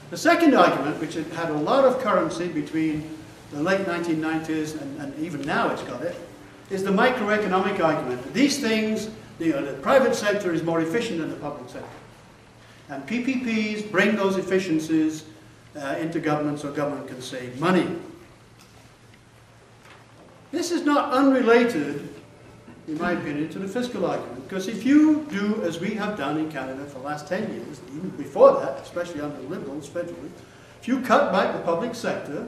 The second argument, which had a lot of currency between the late 1990s and even now it's got it, is the microeconomic argument. These things, the private sector is more efficient than the public sector. And PPPs bring those efficiencies into government so government can save money. This is not unrelated, in my opinion, to the fiscal argument. Because if you do as we have done in Canada for the last 10 years, even before that, especially under the Liberals federally, if you cut back the public sector,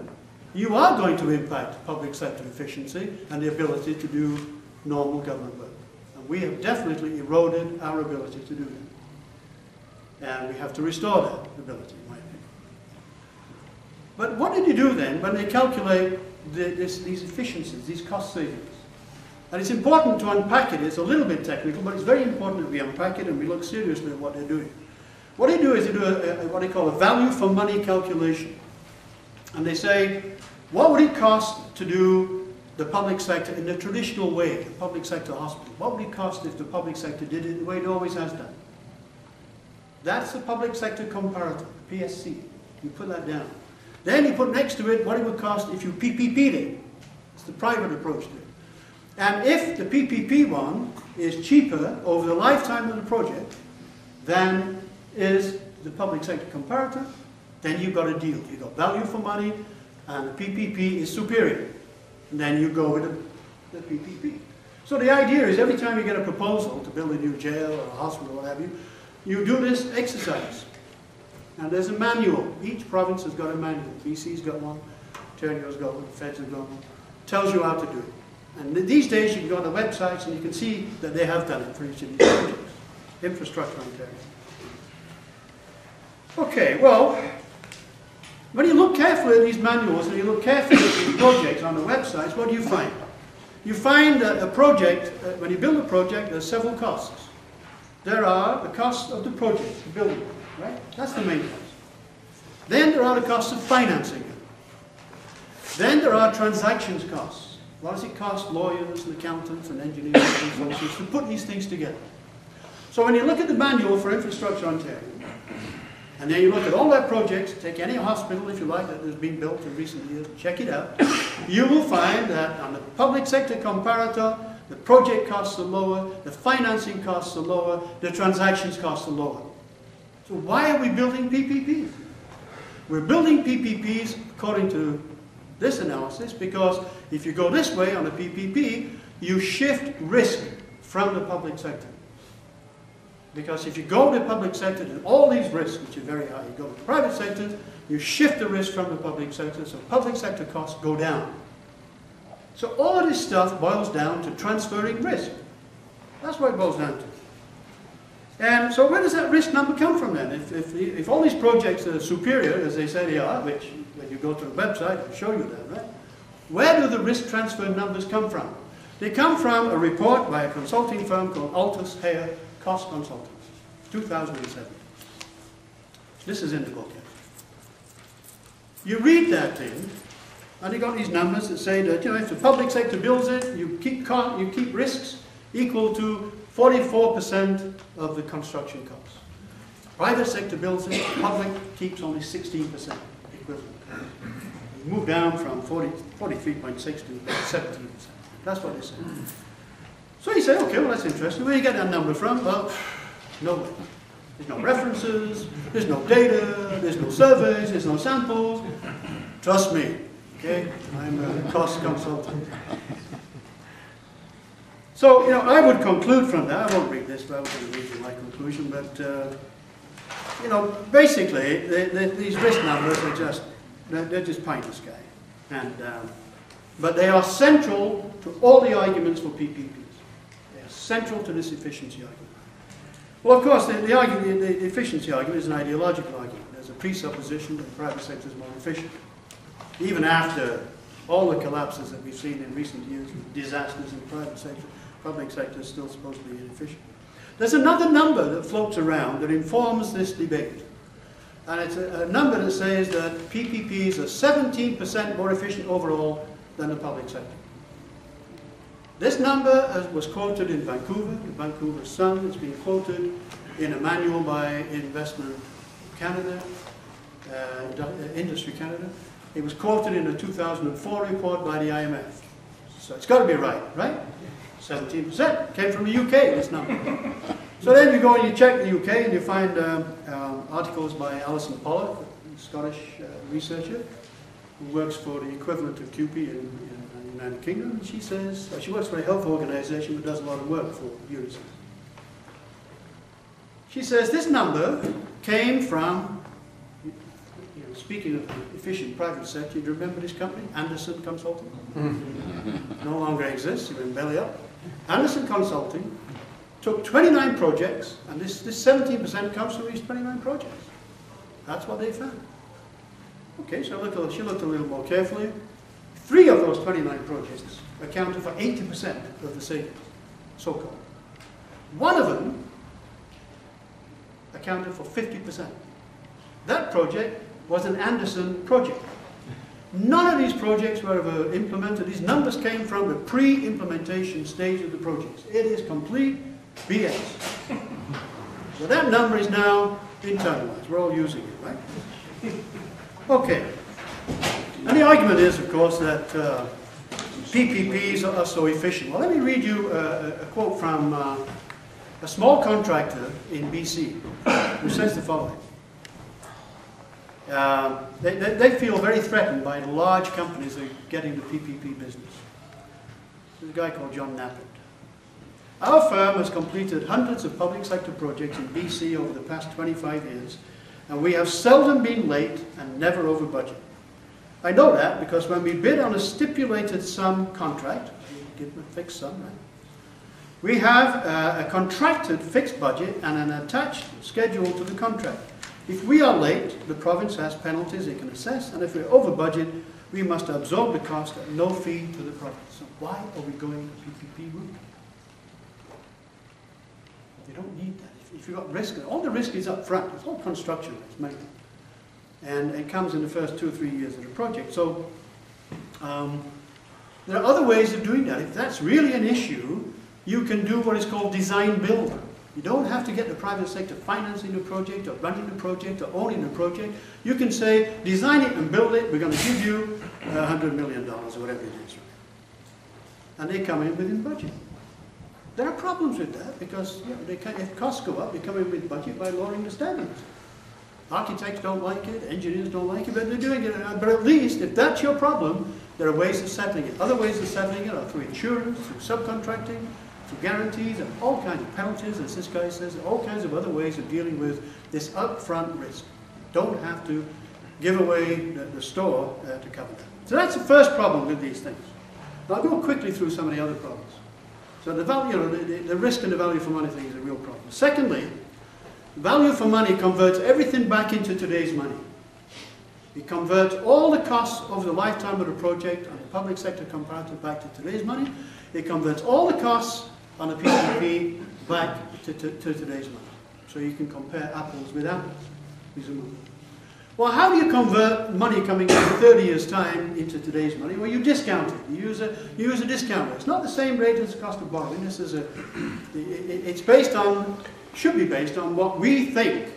you are going to impact public sector efficiency and the ability to do normal government work. And we have definitely eroded our ability to do that. And we have to restore that ability, in my opinion. But what did you do then when they calculate these efficiencies, these cost savings? And it's important to unpack it. It's a little bit technical, but it's very important that we unpack it and we look seriously at what they're doing. What they do is they do what they call a value for money calculation. And they say, what would it cost to do the public sector in the traditional way, the public sector hospital? What would it cost if the public sector did it the way it always has done? That's the public sector comparator, PSC. You put that down. Then you put next to it what it would cost if you PPP'd it. It's the private approach to it. And if the PPP one is cheaper over the lifetime of the project than is the public sector comparator, then you've got a deal. You've got value for money, and the PPP is superior. And then you go with the PPP. So the idea is every time you get a proposal to build a new jail or a hospital or what have you, you do this exercise. And there's a manual. Each province has got a manual. BC's got one, Ontario's got one, Feds have got one. Tells you how to do it. And these days you can go on the websites and you can see that they have done it for each of these projects. Infrastructure Ontario. Okay, well, when you look carefully at these manuals and you look carefully at these projects on the websites, what do you find? You find that a project, when you build a project, there's several costs. There are the costs of the project, the building, right? That's the main cost. Then there are the costs of financing it. Then there are transactions costs. What does it cost lawyers and accountants and engineers and consultants to put these things together? So when you look at the manual for Infrastructure Ontario, and then you look at all their projects, take any hospital, if you like, that has been built in recent years, check it out, you will find that on the public sector comparator, the project costs are lower, the financing costs are lower, the transactions costs are lower. So why are we building PPPs? We're building PPPs according to this analysis because if you go this way on a PPP, you shift risk from the public sector. Because if you go to the public sector, then all these risks, which are very high, you go to the private sector, you shift the risk from the public sector, so public sector costs go down. So all of this stuff boils down to transferring risk. That's what it boils down to. And so where does that risk number come from then? If all these projects are superior, as they say they are, which when you go to the website, it'll show you that, right? Where do the risk transfer numbers come from? They come from a report by a consulting firm called Altus Hare Cost Consultants, 2007. This is in the book. You read that thing, and you got these numbers that say that if the public sector builds it, you keep risks equal to 44% of the construction costs. Private sector builds it, the public keeps only 16% equivalent. You move down from 43.6 to 17%. That's what they say. So you say, okay, well that's interesting. Where do you get that number from? Well, nowhere. There's no references, there's no data, there's no surveys, there's no samples. Trust me, okay? I'm a cost consultant. So, I would conclude from that, I won't read this, but I was going to read you my conclusion, but, basically, these risk numbers are just, they're just pie in the sky. And, but they are central to all the arguments for PPPs. They are central to this efficiency argument. Well, of course, the efficiency argument is an ideological argument. There's a presupposition that the private sector is more efficient. Even after all the collapses that we've seen in recent years, disasters in the private sector, public sector is still supposed to be inefficient. There's another number that floats around that informs this debate. And it's a number that says that PPPs are 17% more efficient overall than the public sector. This number was quoted in Vancouver, the Vancouver Sun. It's been quoted in a manual by Investment Canada. Industry Canada. It was quoted in a 2004 report by the IMF. So it's got to be right, right? 17% came from the UK, this number. So then you go and you check the UK and you find articles by Alison Pollock, a Scottish researcher, who works for the equivalent of QP in the United Kingdom. And she says, she works for a health organisation but does a lot of work for UNICEF. She says this number came from, speaking of the efficient private sector, you remember this company, Anderson Consulting? No longer exists, you've been belly up. Anderson Consulting took 29 projects, and this 17% comes from these 29 projects. That's what they found. Okay, so she looked a little more carefully. 3 of those 29 projects accounted for 80% of the savings, so-called. 1 of them accounted for 50%. That project was an Anderson project. None of these projects were ever implemented. These numbers came from the pre-implementation stage of the projects. It is complete BS. So that number is now internalized. We're all using it, right? Okay. And the argument is, of course, that PPPs are so efficient. Well, let me read you a quote from a small contractor in BC, who says the following. They feel very threatened by the large companies that are getting the PPP business. There's a guy called John Nappert. Our firm has completed hundreds of public sector projects in BC over the past 25 years, and we have seldom been late and never over budget. I know that because when we bid on a stipulated sum contract, we give them a fixed sum, right? We have a contracted fixed budget and an attached schedule to the contract. If we are late, the province has penalties it can assess, and if we're over budget, we must absorb the cost at no fee to the province. So why are we going the PPP route? You don't need that. If you've got risk, all the risk is up front. It's all construction risk, mainly. And it comes in the first 2 or 3 years of the project. So there are other ways of doing that. If that's really an issue, you can do what is called design build. You don't have to get the private sector financing the project or running the project or owning the project. You can say, design it and build it. We're going to give you $100 million or whatever it is. And they come in within budget. There are problems with that because if costs go up, they come in with budget by lowering the standards. Architects don't like it, engineers don't like it, but they're doing it. But at least, if that's your problem, there are ways of settling it. Other ways of settling it are through insurance, through subcontracting, through guarantees, and all kinds of penalties, as this guy says, all kinds of other ways of dealing with this upfront risk. Don't have to give away the store to cover that. So that's the first problem with these things. Now I'll go quickly through some of the other problems. So the value, the risk and the value for money thing is a real problem. Secondly, value for money converts everything back into today's money. It converts all the costs over the lifetime of the project on the public sector comparative back to today's money. It converts all the costs on a PPP back to today's money. So you can compare apples with apples, presumably. Well, how do you convert money coming in 30 years' time into today's money? Well, you discount it. You use a discount rate. It's not the same rate as the cost of borrowing. This is it's based on, should be based on what we think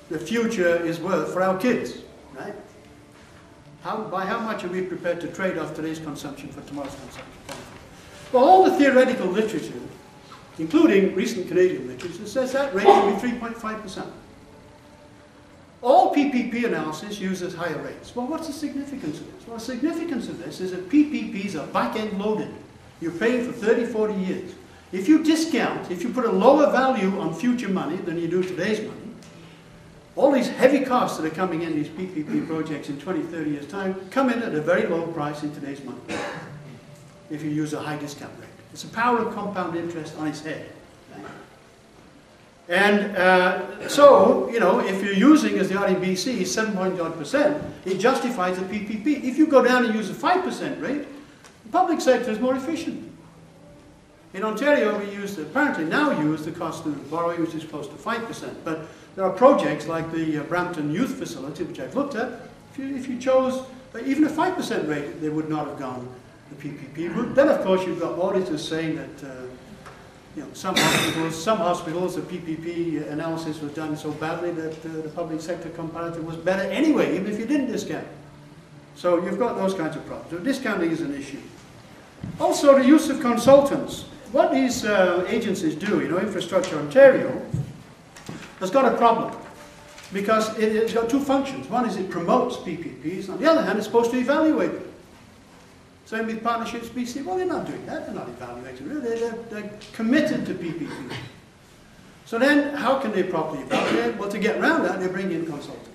the future is worth for our kids, right? By how much are we prepared to trade off today's consumption for tomorrow's consumption? Well, all the theoretical literature, including recent Canadian literature, says that rate should be 3.5%. All PPP analysis uses higher rates. Well, what's the significance of this? Well, the significance of this is that PPPs are back-end loaded. You're paying for 30, 40 years. If you discount, if you put a lower value on future money than you do today's money, all these heavy costs that are coming in these PPP projects in 20, 30 years' time come in at a very low price in today's money if you use a high discount rate. It's the power of compound interest on its head. And so, you know, if you're using, as they are in BC, 7.1%, it justifies a PPP. If you go down and use a 5% rate, the public sector is more efficient. In Ontario, we apparently now use the cost of borrowing, which is close to 5%. But there are projects like the Brampton Youth Facility, which I've looked at. If you chose even a 5% rate, they would not have gone the PPP route. Then, of course, you've got auditors saying that you know, some hospitals, the PPP analysis was done so badly that the public sector comparative was better anyway, even if you didn't discount. So you've got those kinds of problems. So discounting is an issue. Also, the use of consultants. What these agencies do, you know, Infrastructure Ontario, has got a problem. Because it's got two functions. One is it promotes PPPs. On the other hand, it's supposed to evaluate them. Same with Partnerships BC. Well, they're not doing that. They're not evaluating. Really, they're committed to PPP. So then, how can they properly evaluate? Well, to get around that, they bring in consultants.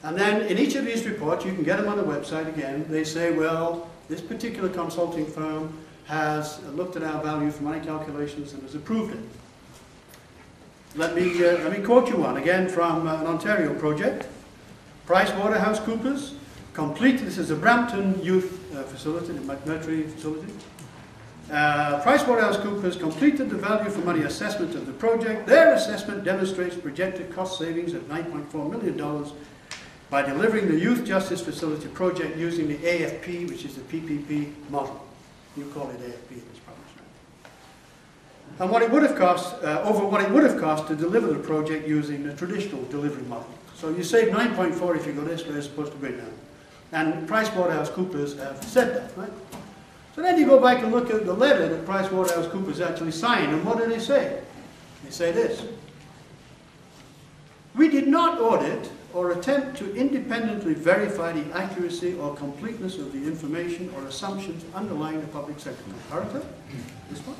And then, in each of these reports, you can get them on the website again. They say, well, this particular consulting firm has looked at our value for money calculations and has approved it. Let me quote you one again from an Ontario project. PricewaterhouseCoopers completed, this is a Brampton youth facility, the McMurtry facility. PricewaterhouseCoopers completed the value for money assessment of the project. Their assessment demonstrates projected cost savings of $9.4 million by delivering the Youth Justice Facility project using the AFP, which is the PPP model. You call it AFP in this province. And what it would have cost, over what it would have cost to deliver the project using the traditional delivery model. So you save 9.4 if you go this way as opposed to going down. And PricewaterhouseCoopers have said that, right? So then you go back and look at the letter that PricewaterhouseCoopers actually signed, and what do they say? They say this: we did not audit or attempt to independently verify the accuracy or completeness of the information or assumptions underlying the public sector comparative, this one,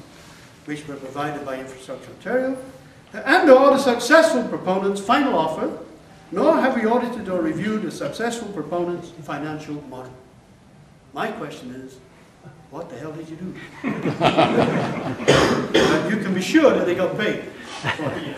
which were provided by Infrastructure Ontario, and or the successful proponent's final offer, nor have we audited or reviewed the successful proponent's financial model. My question is, what the hell did you do? You can be sure that they got paid for it.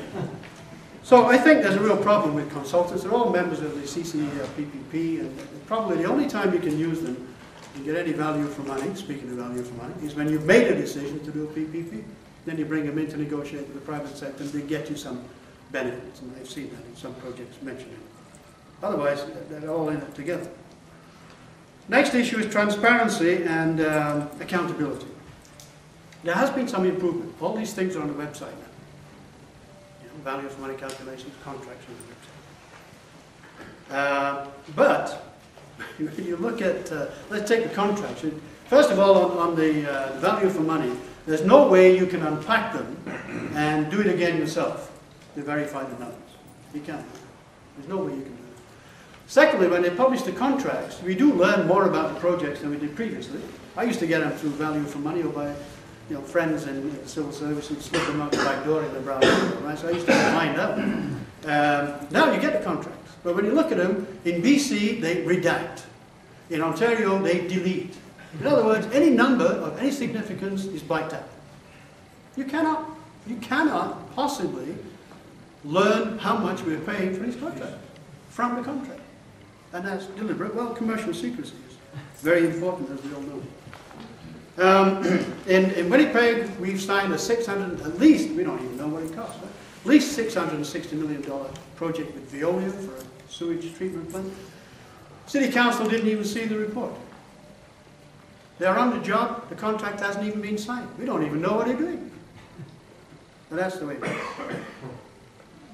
So I think there's a real problem with consultants. They're all members of the CCPPP, and probably the only time you can use them and get any value for money, speaking of value for money, is when you've made a decision to do a PPP. Then you bring them in to negotiate with the private sector and they get you some benefits, and I've seen that in some projects mentioning. Otherwise, they're all in it together. Next issue is transparency and accountability. There has been some improvement. All these things are on the website now. You know, value for money calculations, contracts on the website. But when you look at, let's take the contracts. First of all, on the value for money, there's no way you can unpack them and do it again yourself to verify the numbers. You can't. There's no way you can do it. Secondly, when they publish the contracts, we do learn more about the projects than we did previously. I used to get them through value for money or by friends in the civil service who'd slip them out the back door in the brown paper, right? So I used to find out. Now you get the contracts. But when you look at them, in BC, they redact. In Ontario, they delete. In other words, any number of any significance is blacked out. You cannot possibly learn how much we're paying for each contract from the contract. And that's deliberate. Well, commercial secrecy is very important, as we all know. In Winnipeg, we've signed at least, we don't even know what it costs, right? At least $660 million project with Veolia for a sewage treatment plant. City Council didn't even see the report. They're on the job, the contract hasn't even been signed. We don't even know what they're doing. And that's the way it is.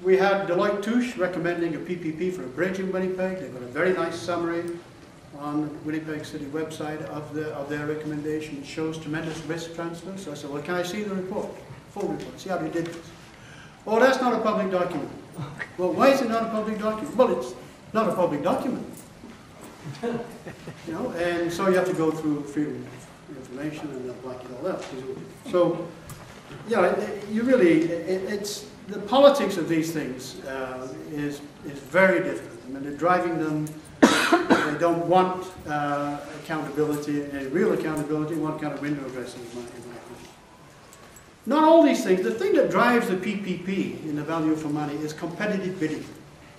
We had Deloitte Touche recommending a PPP for a bridge in Winnipeg. They've got a very nice summary on the Winnipeg City website of their recommendation. It shows tremendous risk transfer. So I said, well, can I see the report? Full report, see how they did this. Oh, that's not a public document. Well, why is it not a public document? Well, it's not a public document. And so you have to go through freedom of information and they'll black it all out. So, you really, it's the politics of these things is very different. I mean, they're driving them. They don't want accountability, real accountability. They want kind of window dressing, in my opinion. Not all these things. The thing that drives the PPP in the value for money is competitive bidding.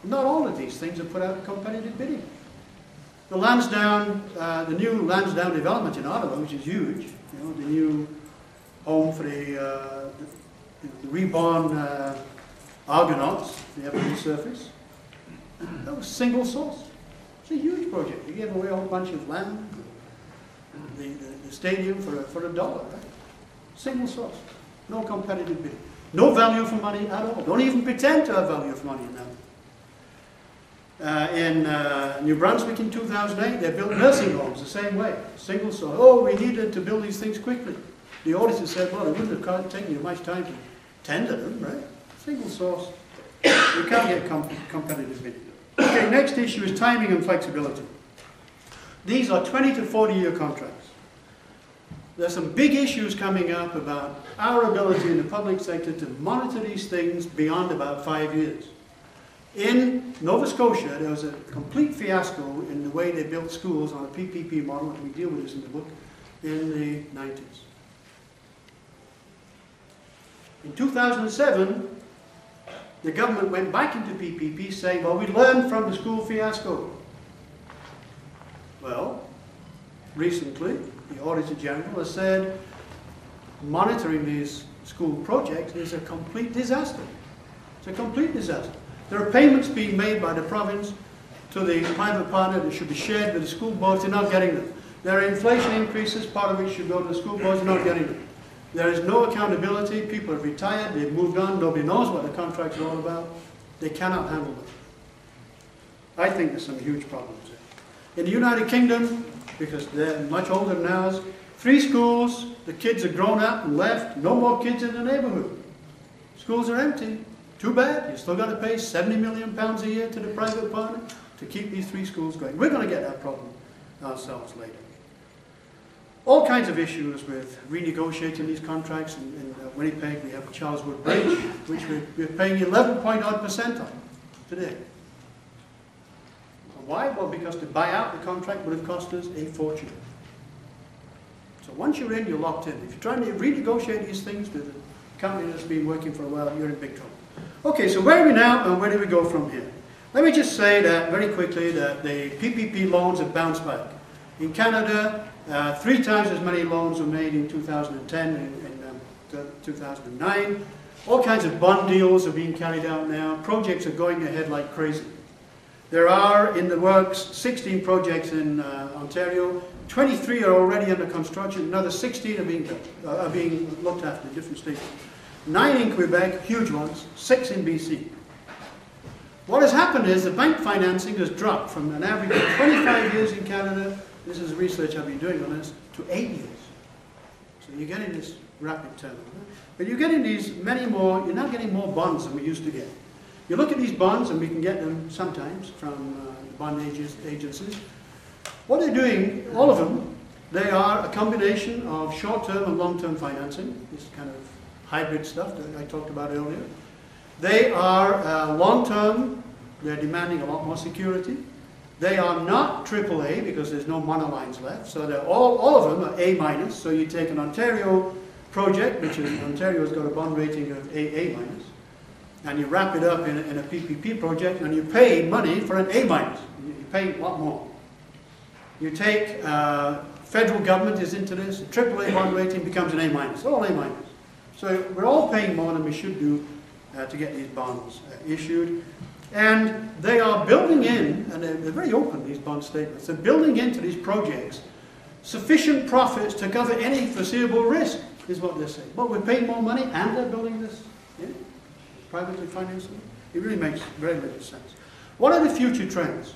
Not all of these things are put out in competitive bidding. The Lansdowne, the new Lansdowne development in Ottawa, which is huge, the new home for the reborn Argonauts, the have resurface. That was single source. It's a huge project. You gave away a whole bunch of land, the stadium for $1, right? Single source. No competitive bidding. No value for money at all. Don't even pretend to have value for money now. In New Brunswick in 2008, they built nursing homes the same way. Single source. Oh, we needed to build these things quickly. The auditor said, well, it wouldn't have taken you much time to tender them, right? Single source. You can't get competitive bidding. Okay, next issue is timing and flexibility. These are 20 to 40-year contracts. There's some big issues coming up about our ability in the public sector to monitor these things beyond about 5 years. In Nova Scotia, there was a complete fiasco in the way they built schools on a PPP model, and we deal with this in the book, in the 90s. In 2007, the government went back into PPP saying, well, we learned from the school fiasco. Well, recently, the Auditor General has said monitoring these school projects is a complete disaster. It's a complete disaster. There are payments being made by the province to the private partner that should be shared with the school boards. They're not getting them. There are inflation increases, part of which should go to the school boards. They're not getting them. There is no accountability. People have retired. They've moved on. Nobody knows what the contracts are all about. They cannot handle them. I think there's some huge problems there. In the United Kingdom, because they're much older than ours, 3 schools, the kids are grown up and left. No more kids in the neighbourhood. Schools are empty. Too bad. You've still got to pay £70 million a year to the private partner to keep these 3 schools going. We're going to get that problem ourselves later. All kinds of issues with renegotiating these contracts. In Winnipeg, we have Charleswood Bridge, which we're paying 11% on today. Why? Well, because to buy out the contract would have cost us a fortune. So once you're in, you're locked in. If you're trying to renegotiate these things with a company that's been working for a while, you're in big trouble. Okay, so where are we now and where do we go from here? Let me just say that very quickly that the PPP loans have bounced back. In Canada, 3 times as many loans were made in 2010 and 2009. All kinds of bond deals are being carried out now. Projects are going ahead like crazy. There are in the works 16 projects in Ontario. 23 are already under construction. Another 16 are being looked after in different states. 9 in Quebec, huge ones. 6 in BC. What has happened is the bank financing has dropped from an average of 25 years in Canada, this is research I've been doing on this, to 8 years. So you're getting this rapid turnover. But you're getting these many more, you're now getting more bonds than we used to get. You look at these bonds, and we can get them sometimes from bond agencies. What they're doing, all of them, they are a combination of short-term and long-term financing, this kind of hybrid stuff that I talked about earlier. They are long-term, they're demanding a lot more security. They are not AAA because there's no monolines left, so they're all of them are A-. So you take an Ontario project, which is Ontario's got a bond rating of AA-, and you wrap it up in a PPP project, and you pay money for an A-. You pay a lot more. You take federal government is into this, a AAA bond rating becomes an A-, all A-. So we're all paying more than we should do to get these bonds issued. And they are building in, and they're very open, these bond statements, they're building into these projects sufficient profits to cover any foreseeable risk, is what they're saying. But we're paying more money and they're building this, privately financing. It really makes very little sense. What are the future trends?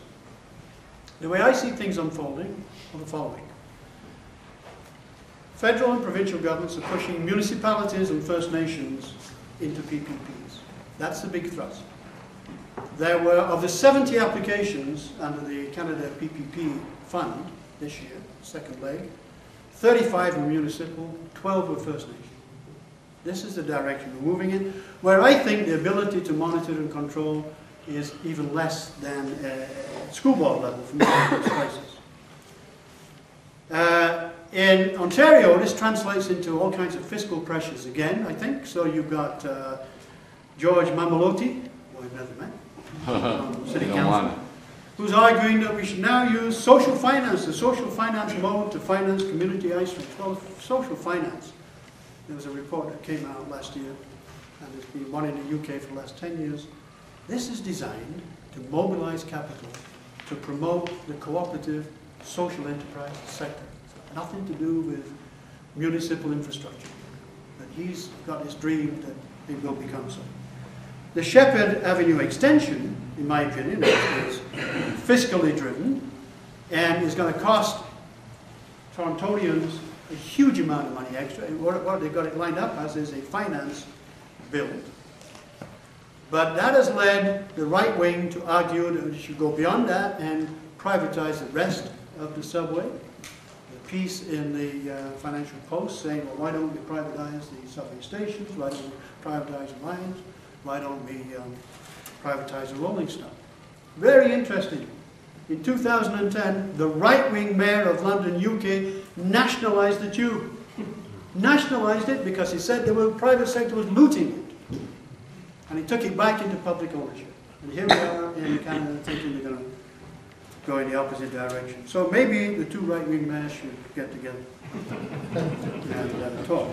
The way I see things unfolding are the following. Federal and provincial governments are pushing municipalities and First Nations into PPPs. That's the big thrust. There were, of the 70 applications under the Canada PPP fund this year, second leg, 35 were municipal, 12 were First Nation. This is the direction we're moving in, where I think the ability to monitor and control is even less than school board level for many of those places. In Ontario, this translates into all kinds of fiscal pressures again, I think. So you've got George Mamaloti, who I've never met, from City Council, who's arguing that we should now use social finance, the social finance mode to finance community ice rinks. Well, social finance, there was a report that came out last year, and there's been one in the UK for the last 10 years. This is designed to mobilize capital to promote the cooperative social enterprise sector. Nothing to do with municipal infrastructure. But he's got his dream that it will become so. The Shepherd Avenue extension, in my opinion, is fiscally driven and is going to cost Torontonians a huge amount of money extra. What they've got it lined up as is a finance bill. But that has led the right wing to argue that we should go beyond that and privatize the rest of the subway. The piece in the Financial Post saying, well, why don't we privatize the subway stations? Why don't we privatize the lines? Why don't we privatize the rolling stock? Very interesting. In 2010, the right-wing mayor of London, UK, nationalised the tube. Nationalised it because he said the private sector was looting it. And he took it back into public ownership. And here we are in Canada thinking they're going to go in the opposite direction. So maybe the two right-wing mayors should get together and talk.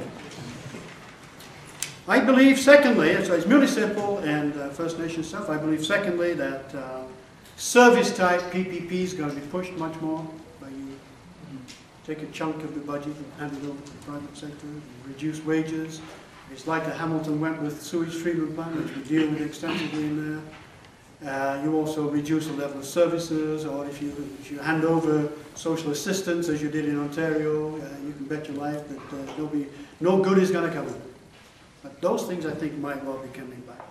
I believe, secondly, so it's municipal and First Nation stuff, I believe, secondly, that service-type PPP is going to be pushed much more, where you take a chunk of the budget and hand it over to the private sector, and reduce wages. It's like the Hamilton Wentworth sewage treatment plant, which we deal with extensively in there. You also reduce the level of services, or if you hand over social assistance, as you did in Ontario, you can bet your life that no good is going to come of it. But those things, I think, might well be coming back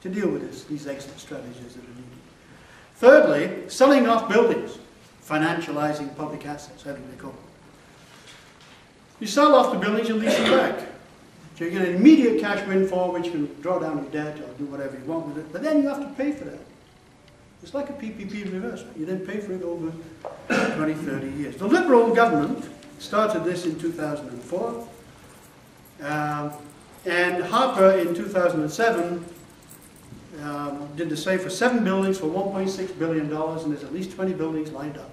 to deal with these exit strategies that are needed. Thirdly, selling off buildings, financializing public assets, how do they call it? You sell off the buildings, you lease them back. So you get an immediate cash windfall, which you can draw down your debt or do whatever you want with it, but then you have to pay for that. It's like a PPP in reverse. You then pay for it over 20, 30 years. The Liberal government started this in 2004. And Harper in 2007 did the same for 7 buildings for $1.6 billion, and there's at least 20 buildings lined up.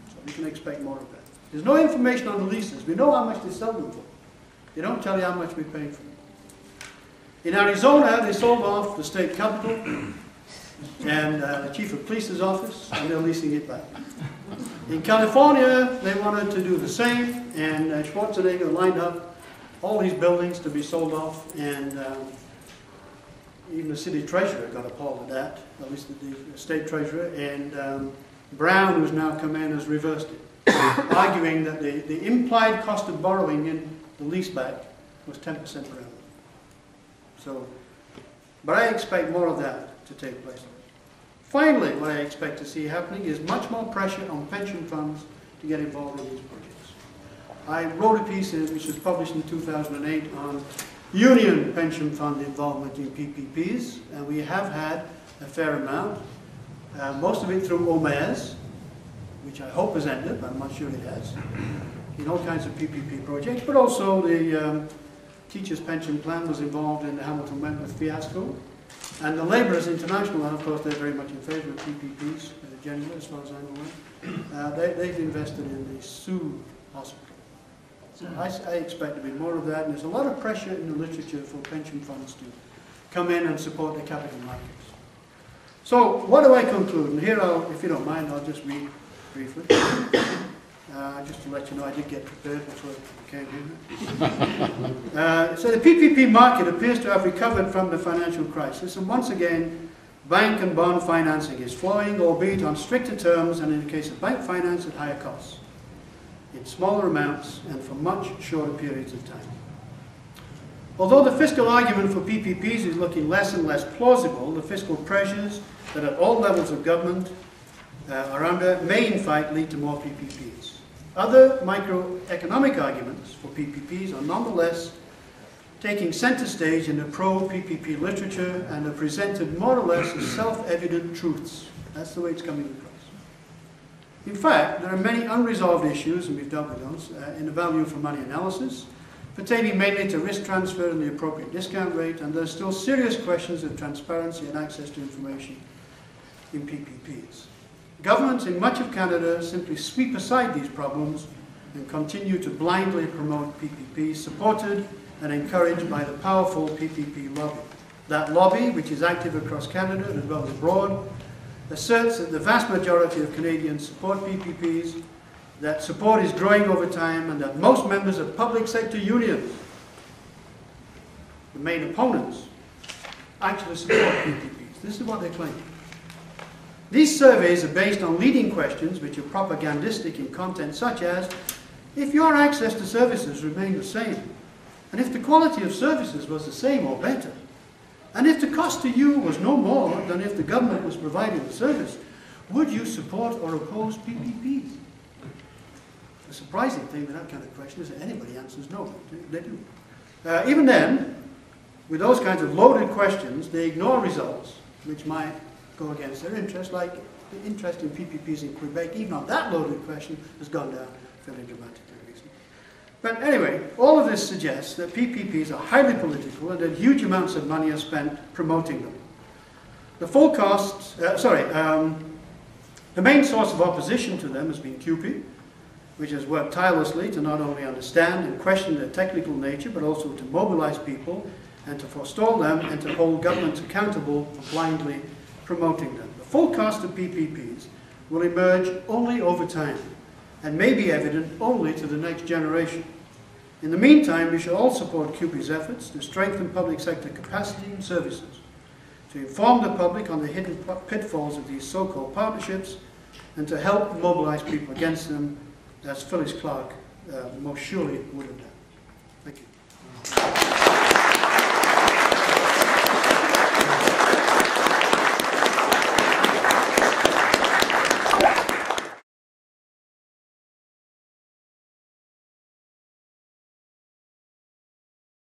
So we can expect more of that. There's no information on the leases. We know how much they sell them for. They don't tell you how much we're paying for them. In Arizona, they sold off the state capitol and the chief of police's office, and they're leasing it back. In California, they wanted to do the same, and Schwarzenegger lined up all these buildings to be sold off, and even the city treasurer got appalled at that, at least the state treasurer, and Brown, who's now come in, has reversed it, arguing that the implied cost of borrowing in the lease back was 10% per annum. So, but I expect more of that to take place. Finally, what I expect to see happening is much more pressure on pension funds to get involved in these projects. I wrote a piece which was published in 2008 on union pension fund involvement in PPPs, and we have had a fair amount, most of it through OMES, which I hope has ended, but I'm not sure it has, in all kinds of PPP projects, but also the Teachers' Pension Plan was involved in the Hamilton Wentworth Fiasco, and the Labourers International, and of course they're very much in favour of PPPs, generally, as far as I'm aware. They've invested in the Sioux Hospital. So I expect to be more of that, and there's a lot of pressure in the literature for pension funds to come in and support the capital markets. So what do I conclude? And here, if you don't mind, I'll just read briefly. Just to let you know, I did get prepared before I came here. So the PPP market appears to have recovered from the financial crisis, and once again, bank and bond financing is flowing, albeit on stricter terms, and in the case of bank finance, at higher costs, in smaller amounts and for much shorter periods of time. Although the fiscal argument for PPPs is looking less and less plausible, the fiscal pressures that at all levels of government are under may in fact lead to more PPPs. Other microeconomic arguments for PPPs are nonetheless taking center stage in the pro-PPP literature and are presented more or less as self-evident truths. That's the way it's coming across. In fact, there are many unresolved issues, and we've dealt with those, in the value for money analysis, pertaining mainly to risk transfer and the appropriate discount rate, and there are still serious questions of transparency and access to information in PPPs. Governments in much of Canada simply sweep aside these problems and continue to blindly promote PPPs, supported and encouraged by the powerful PPP lobby. That lobby, which is active across Canada as well as abroad, asserts that the vast majority of Canadians support PPPs, that support is growing over time, and that most members of public sector unions the main opponents, actually support PPPs. This is what they claim. These surveys are based on leading questions which are propagandistic in content, such as, if your access to services remained the same, and if the quality of services was the same or better, and if the cost to you was no more than if the government was providing the service, would you support or oppose PPPs? The surprising thing with that kind of question is that anybody answers no. They do. Even then, with those kinds of loaded questions, they ignore results which might go against their interest, like the interest in PPPs in Quebec. Even on that loaded question has gone down fairly dramatically recently. But anyway, all of this suggests that PPPs are highly political and that huge amounts of money are spent promoting them. The full costs, the main source of opposition to them has been CUPE, which has worked tirelessly to not only understand and question their technical nature, but also to mobilize people and to forestall them and to hold governments accountable for blindly promoting them. The full cost of PPPs will emerge only over time and may be evident only to the next generation. In the meantime, we should all support CUPE's efforts to strengthen public sector capacity and services, to inform the public on the hidden pitfalls of these so-called partnerships, and to help mobilize people against them, as Phyllis Clarke most surely would have done. Thank you.